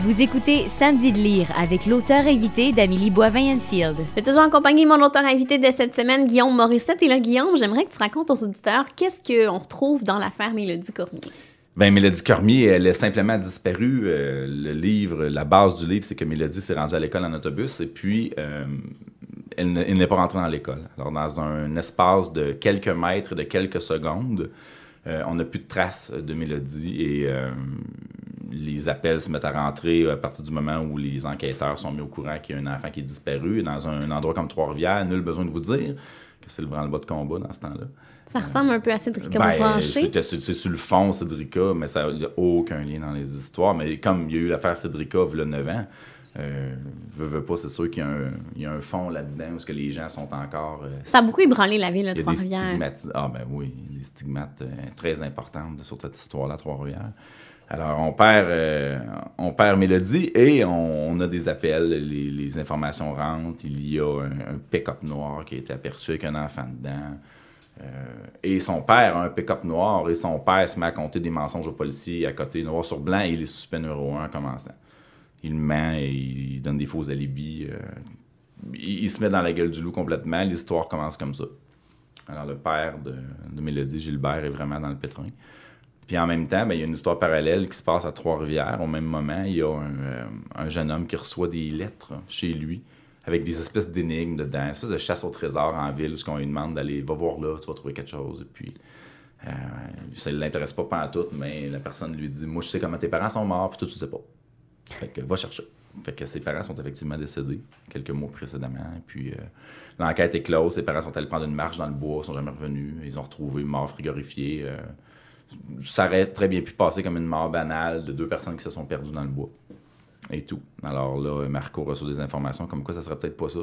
Vous écoutez Samedi de lire avec l'auteur invité d'Amélie Boivin-Enfield. Je vais toujours accompagner mon auteur invité de cette semaine, Guillaume Morissette. Et là, Guillaume, j'aimerais que tu racontes aux auditeurs qu'est-ce qu'on retrouve dans l'affaire Mélodie Cormier. Bien, Mélodie Cormier, elle est simplement disparue. Le livre, la base du livre, c'est que Mélodie s'est rendue à l'école en autobus et puis elle n'est pas rentrée dans l'école. Alors, dans un espace de quelques mètres, de quelques secondes, on n'a plus de traces de Mélodie et les appels se mettent à rentrer à partir du moment où les enquêteurs sont mis au courant qu'il y a un enfant qui est disparu. Et dans un endroit comme Trois-Rivières, nul besoin de vous dire que c'est le branle-bas de combat dans ce temps-là. Ça ressemble un peu à Cédrica Beaubrancher. C'est sur le fond, Cédrica, mais ça n'a aucun lien dans les histoires. Mais comme il y a eu l'affaire Cédrica, il y a 9 ans, veut pas, c'est sûr qu'il y a un fond là-dedans où que les gens sont encore... ça a beaucoup ébranlé la ville de Trois-Rivières. Ah ben oui, il y a des stigmates très importants sur cette histoire-là, Trois-Rivières. Alors, on perd Mélodie et on a des appels, les informations rentrent. Il y a un pick-up noir qui a été aperçu avec un enfant dedans. Et son père a un pick-up noir et son père se met à compter des mensonges aux policiers à côté, noir sur blanc, et il est suspect numéro 1 en commençant. Il ment et il donne des faux alibis. Il se met dans la gueule du loup complètement. L'histoire commence comme ça. Alors, le père de Mélodie, Gilbert, est vraiment dans le pétrin. Puis en même temps, il y a une histoire parallèle qui se passe à Trois-Rivières. Au même moment, il y a un jeune homme qui reçoit des lettres chez lui avec des espèces d'énigmes dedans, une espèce de chasse au trésor en ville, où on lui demande d'aller, va voir là, tu vas trouver quelque chose. Et puis, ça ne l'intéresse pas pantoute, mais la personne lui dit, moi, je sais comment tes parents sont morts, puis toi, tu sais pas. Fait que va chercher. Fait que ses parents sont effectivement décédés quelques mois précédemment. Et puis, l'enquête est close. Ses parents sont allés prendre une marche dans le bois, sont jamais revenus. Ils ont retrouvé mort frigorifié. Ça aurait très bien pu passer comme une mort banale de 2 personnes qui se sont perdues dans le bois. Et tout. Alors là, Marco reçoit des informations comme quoi ça serait peut-être pas ça.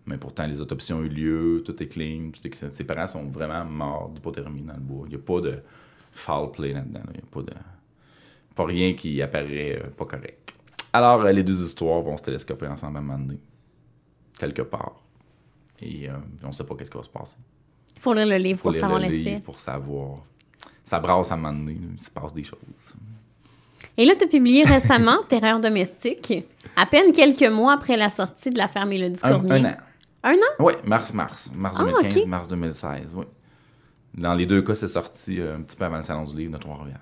Mais pourtant, les autopsies ont eu lieu, tout est clean. Ses parents sont vraiment morts d'hypothermie dans le bois. Il n'y a pas de foul play là-dedans. Il n'y a pas rien qui apparaît pas correct. Alors, les 2 histoires vont se télescoper ensemble à un moment donné. Quelque part. Et on ne sait pas qu'est-ce qui va se passer. Il faut lire le livre pour savoir la suite. Pour savoir. Ça brasse à un moment donné, il se passe des choses. Et là, tu as publié récemment Terreur domestique, à peine quelques mois après la sortie de l'affaire Mélodie Cormier. Un an. Un an? Oui, mars 2015, okay. Mars 2016, oui. Dans les 2 cas, c'est sorti un petit peu avant le Salon du livre de Trois-Rivières.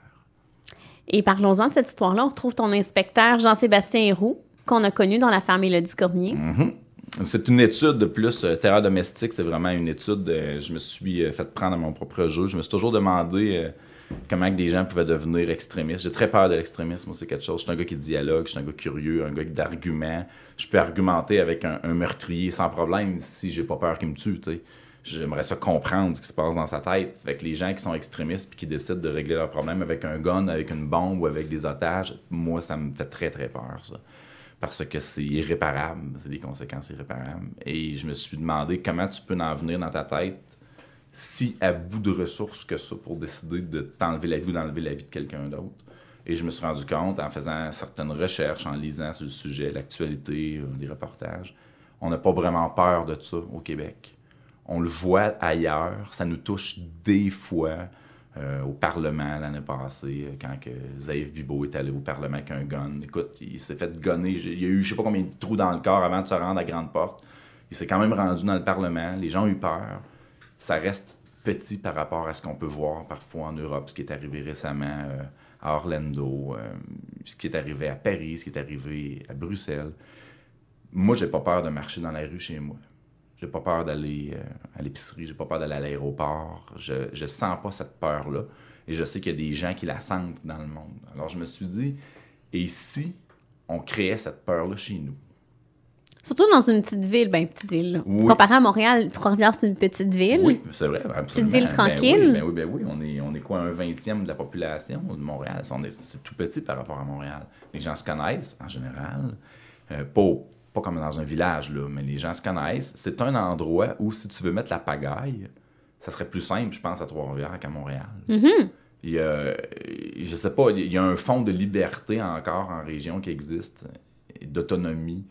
Et parlons-en de cette histoire-là. On retrouve ton inspecteur Jean-Sébastien Héroux, qu'on a connu dans l'affaire Mélodie Cormier. Mm-hmm. C'est une étude de plus. Terreur domestique, c'est vraiment une étude. Je me suis fait prendre à mon propre jeu. Je me suis toujours demandé comment que des gens pouvaient devenir extrémistes. J'ai très peur de l'extrémisme, c'est quelque chose. Je suis un gars qui dialogue, je suis un gars curieux, un gars d'arguments. Je peux argumenter avec un meurtrier sans problème si j'ai pas peur qu'il me tue, tu sais. J'aimerais ça comprendre ce qui se passe dans sa tête. Fait que les gens qui sont extrémistes puis qui décident de régler leurs problèmes avec un gun, avec une bombe ou avec des otages, moi, ça me fait très, très peur, ça. Parce que c'est irréparable, c'est des conséquences irréparables. Et je me suis demandé comment tu peux en venir dans ta tête si à bout de ressources que ça pour décider de t'enlever la vie ou d'enlever la vie de quelqu'un d'autre. Et je me suis rendu compte, en faisant certaines recherches, en lisant sur le sujet, l'actualité, des reportages, on n'a pas vraiment peur de ça au Québec. On le voit ailleurs, ça nous touche des fois. Au Parlement l'année passée, quand Zaïf Bibo est allé au Parlement avec un gun. Écoute, il s'est fait gunner. Il y a eu je sais pas combien de trous dans le corps avant de se rendre à Grande Porte. Il s'est quand même rendu dans le Parlement. Les gens ont eu peur. Ça reste petit par rapport à ce qu'on peut voir parfois en Europe, ce qui est arrivé récemment à Orlando, ce qui est arrivé à Paris, ce qui est arrivé à Bruxelles. Moi, j'ai pas peur de marcher dans la rue chez moi. J'ai pas peur d'aller à l'épicerie, j'ai pas peur d'aller à l'aéroport. Je sens pas cette peur-là. Et je sais qu'il y a des gens qui la sentent dans le monde. Alors je me suis dit, et si on créait cette peur-là chez nous? Surtout dans une petite ville, petite ville. Oui. Comparé à Montréal, Trois-Rivières, c'est une petite ville. Oui, c'est vrai, absolument. Petite ville tranquille. Ben oui. On est quoi, 1/20 de la population de Montréal? C'est tout petit par rapport à Montréal. Les gens se connaissent, en général. Pas comme dans un village, là, mais les gens se connaissent. C'est un endroit où, si tu veux mettre la pagaille, ça serait plus simple, je pense, à Trois-Rivières qu'à Montréal. Mm-hmm. Je sais pas, il y a un fond de liberté encore en région qui existe, d'autonomie.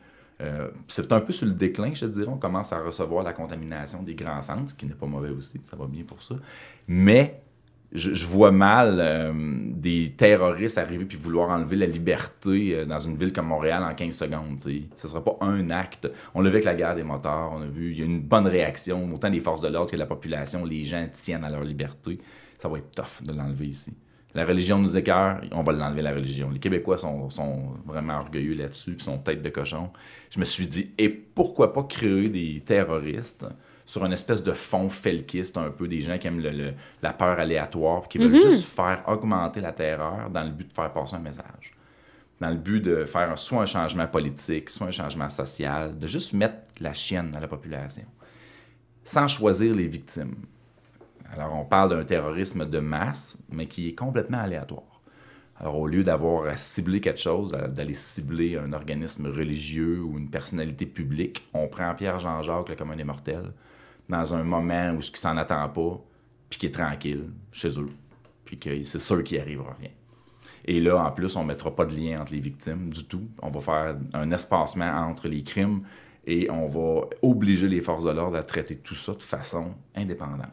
C'est un peu sur le déclin, je te dirais. On commence à recevoir la contamination des grands centres, ce qui n'est pas mauvais aussi, ça va bien pour ça. Mais je vois mal des terroristes arriver puis vouloir enlever la liberté dans une ville comme Montréal en 15 secondes. T'sais. Ce ne sera pas un acte. On l'a vu avec la guerre des motards, on a vu, il y a une bonne réaction, autant des forces de l'ordre que de la population, les gens tiennent à leur liberté. Ça va être tough de l'enlever ici. La religion nous écœure, on va l'enlever la religion. Les Québécois sont vraiment orgueilleux là-dessus, puis sont tête de cochon. Je me suis dit, et pourquoi pas créer des terroristes sur une espèce de fond felkiste, un peu des gens qui aiment la peur aléatoire, qui veulent juste faire augmenter la terreur dans le but de faire passer un message. Dans le but de faire soit un changement politique, soit un changement social, de juste mettre la chienne dans la population, sans choisir les victimes. Alors, on parle d'un terrorisme de masse, mais qui est complètement aléatoire. Alors, au lieu d'avoir à cibler quelque chose, d'aller cibler un organisme religieux ou une personnalité publique, on prend Pierre-Jean-Jacques, le commun des mortels, dans un moment où ce qui s'en attend pas, puis qui est tranquille, chez eux, puis que c'est sûr qu'il n'arrivera rien. Et là, en plus, on ne mettra pas de lien entre les victimes du tout. On va faire un espacement entre les crimes et on va obliger les forces de l'ordre à traiter tout ça de façon indépendante.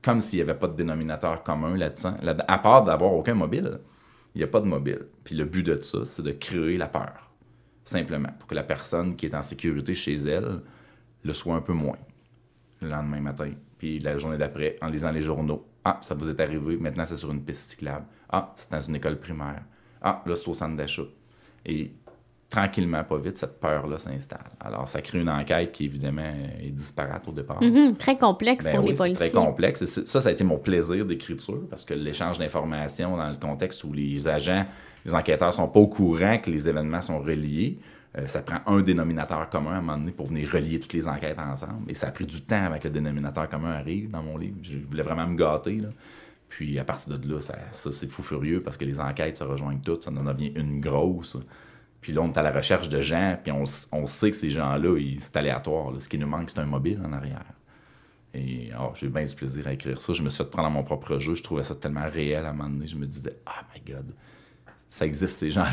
Comme s'il n'y avait pas de dénominateur commun là-dedans, à part d'avoir aucun mobile. Il n'y a pas de mobile. Puis le but de ça, c'est de créer la peur, simplement, pour que la personne qui est en sécurité chez elle le soit un peu moins le lendemain matin. Puis la journée d'après, en lisant les journaux, « Ah, ça vous est arrivé, maintenant c'est sur une piste cyclable. Ah, c'est dans une école primaire. Ah, là c'est au centre d'achat. » Et tranquillement, pas vite, cette peur-là s'installe. Alors, ça crée une enquête qui, évidemment, est disparate au départ. Très complexe pour les policiers. C'est très complexe. Et ça a été mon plaisir d'écriture, parce que l'échange d'informations dans le contexte où les agents, les enquêteurs sont pas au courant que les événements sont reliés, ça prend un dénominateur commun à un moment donné pour venir relier toutes les enquêtes ensemble. Et ça a pris du temps avant que le dénominateur commun arrive dans mon livre. Je voulais vraiment me gâter, là. Puis, à partir de là, ça c'est fou furieux, parce que les enquêtes se rejoignent toutes, ça en devient une grosse... Puis là, on est à la recherche de gens, puis on sait que ces gens-là, c'est aléatoire. Là. Ce qui nous manque, c'est un mobile en arrière. Et j'ai eu bien du plaisir à écrire ça. Je me suis fait prendre dans mon propre jeu. Je trouvais ça tellement réel à un moment donné. Je me disais, « Oh my God, ça existe, ces gens-là. »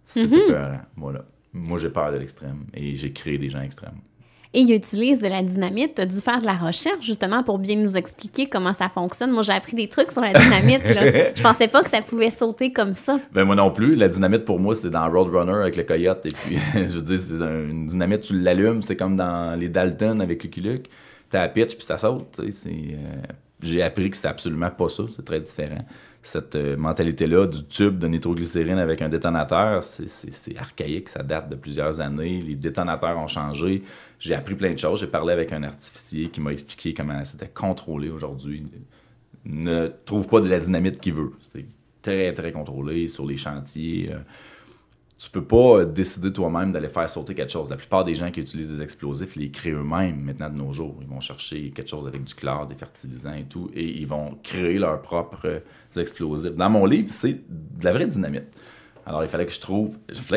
C'était peurant. Voilà. Moi, j'ai peur de l'extrême. Et j'ai créé des gens extrêmes. Et il utilise de la dynamite. Tu as dû faire de la recherche, justement, pour bien nous expliquer comment ça fonctionne. Moi, j'ai appris des trucs sur la dynamite. Là. Je pensais pas que ça pouvait sauter comme ça. Ben moi non plus. La dynamite, pour moi, c'est dans Roadrunner avec le coyote. Et puis, je veux dire, c'est une dynamite, tu l'allumes. C'est comme dans les Dalton avec Lucky Luke. T'as la pitch, puis ça saute. J'ai appris que c'est absolument pas ça. C'est très différent. Cette mentalité-là du tube de nitroglycérine avec un détonateur, c'est archaïque, ça date de plusieurs années. Les détonateurs ont changé. J'ai appris plein de choses. J'ai parlé avec un artificier qui m'a expliqué comment c'était contrôlé aujourd'hui. Ne trouve pas de la dynamite qu'il veut. C'est très, très contrôlé sur les chantiers. Tu peux pas décider toi-même d'aller faire sauter quelque chose. La plupart des gens qui utilisent des explosifs les créent eux-mêmes maintenant de nos jours. Ils vont chercher quelque chose avec du chlore, des fertilisants et tout, et ils vont créer leurs propres explosifs. Dans mon livre, c'est de la vraie dynamite. Alors, il fallait que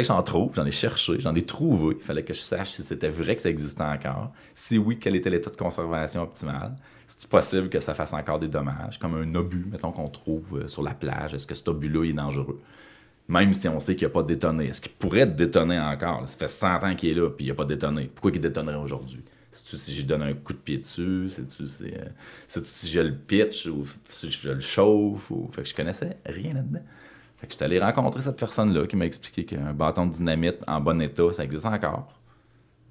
j'en trouve, j'en ai cherché, j'en ai trouvé. Il fallait que je sache si c'était vrai que ça existait encore. Si oui, quel était l'état de conservation optimal. C'est possible que ça fasse encore des dommages, comme un obus, mettons, qu'on trouve sur la plage. Est-ce que cet obus-là est dangereux? Même si on sait qu'il n'a pas détonné. Est-ce qu'il pourrait détonner encore? Ça fait 100 ans qu'il est là, puis il n'a pas détonné. Pourquoi il détonnerait aujourd'hui? C'est-tu si je donne un coup de pied dessus? C'est-tu si je le pitch ou si je le chauffe? Fait que je connaissais rien là-dedans. Fait que je suis allé rencontrer cette personne-là qui m'a expliqué qu'un bâton de dynamite en bon état, ça existe encore.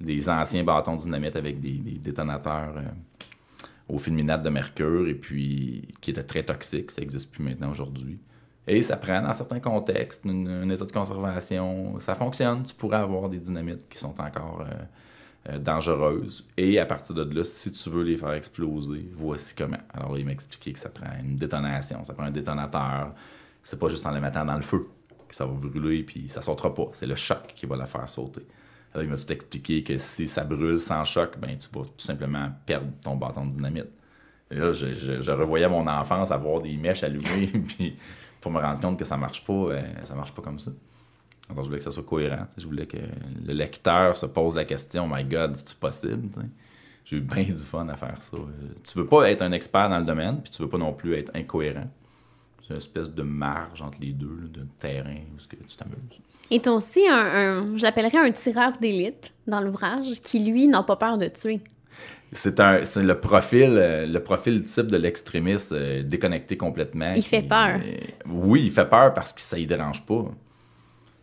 Des anciens bâtons de dynamite avec des détonateurs au fulminate de mercure et puis qui étaient très toxiques. Ça n'existe plus maintenant aujourd'hui. Et ça prend, dans certains contextes, un état de conservation. Ça fonctionne. Tu pourrais avoir des dynamites qui sont encore dangereuses. Et à partir de là, si tu veux les faire exploser, voici comment. Alors là, il m'a expliqué que ça prend une détonation, ça prend un détonateur. C'est pas juste en les mettant dans le feu que ça va brûler puis ça sautera pas. C'est le choc qui va la faire sauter. Alors, il m'a tout expliqué que si ça brûle sans choc, ben tu vas tout simplement perdre ton bâton de dynamite. Et là, je revoyais mon enfance avoir des mèches allumées puis pour me rendre compte que ça marche pas comme ça. Alors, je voulais que ça soit cohérent. Je voulais que le lecteur se pose la question « My God, c'est-tu possible? » J'ai eu bien du fun à faire ça. Tu veux pas être un expert dans le domaine, puis tu veux pas non plus être incohérent. C'est une espèce de marge entre les deux, là, de terrain où tu t'amuses. Et t'as aussi j'appellerais un tireur d'élite dans l'ouvrage qui, lui, n'a pas peur de tuer. C'est le profil type de l'extrémiste déconnecté complètement. Il fait peur. Oui, il fait peur parce que ça ne dérange pas.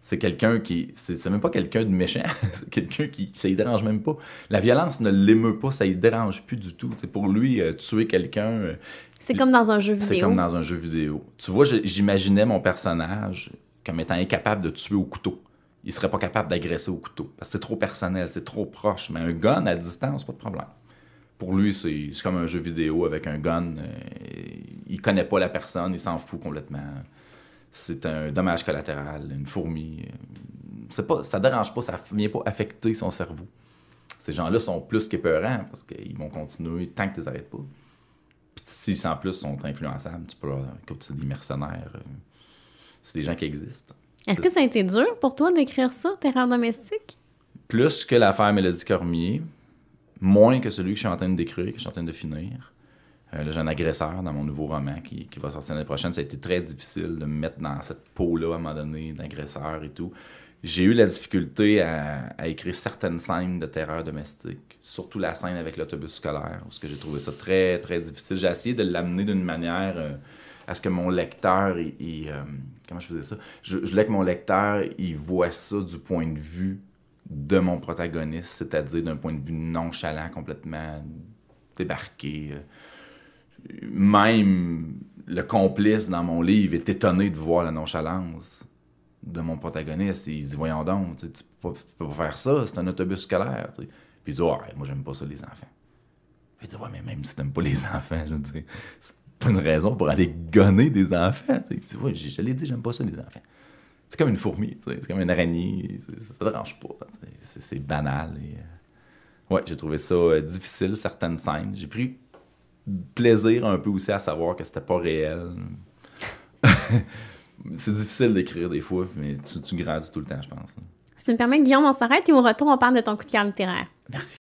C'est quelqu'un qui... C'est même pas quelqu'un de méchant. C'est quelqu'un qui... Ça ne dérange même pas. La violence ne l'émeut pas. Ça ne dérange plus du tout. T'sais, pour lui, tuer quelqu'un... c'est comme dans un jeu vidéo. C'est comme dans un jeu vidéo. Tu vois, j'imaginais mon personnage comme étant incapable de tuer au couteau. Il serait pas capable d'agresser au couteau. Parce que c'est trop personnel, c'est trop proche. Mais un gun à distance, pas de problème. Pour lui, c'est comme un jeu vidéo avec un gun. Il connaît pas la personne, il s'en fout complètement. C'est un dommage collatéral, une fourmi. Ça dérange pas, ça vient pas affecter son cerveau. Ces gens-là sont plus qu'épeurants parce qu'ils vont continuer tant que tu les arrêtes pas. Puis si en plus sont influençables, tu peux leur... Comme c'est des mercenaires. C'est des gens qui existent. Est-ce que ça a été dur pour toi d'écrire ça, Terreur domestique? Plus que l'affaire Mélodie Cormier, moins que celui que je suis en train de décrire, que je suis en train de finir. Là, j'ai un agresseur dans mon nouveau roman qui va sortir l'année prochaine. Ça a été très difficile de me mettre dans cette peau-là à un moment donné, d'agresseur et tout. J'ai eu la difficulté à écrire certaines scènes de terreur domestique, surtout la scène avec l'autobus scolaire, parce que j'ai trouvé ça très, très difficile. J'ai essayé de l'amener d'une manière à ce que mon lecteur, comment je faisais ça? Je voulais que mon lecteur, il voit ça du point de vue de mon protagoniste, c'est-à-dire d'un point de vue nonchalant, complètement débarqué. Même le complice dans mon livre est étonné de voir la nonchalance de mon protagoniste. Il dit, voyons donc, tu peux pas faire ça, c'est un autobus scolaire. T'sais. Puis il dit, ouais, moi j'aime pas ça les enfants. Puis il dit, ouais, mais même si t'aimes pas les enfants, je veux dire, c'est pas une raison pour aller gonner des enfants. T'sais. Tu vois, je l'ai dit, j'aime pas ça les enfants. C'est comme une fourmi, c'est comme une araignée, ça dérange pas. C'est banal. Ouais, j'ai trouvé ça difficile, certaines scènes. J'ai pris plaisir un peu aussi à savoir que c'était pas réel. C'est difficile d'écrire des fois, mais tu grandis tout le temps, je pense. Si tu me permets, Guillaume, on s'arrête et au retour, on parle de ton coup de cœur littéraire. Merci.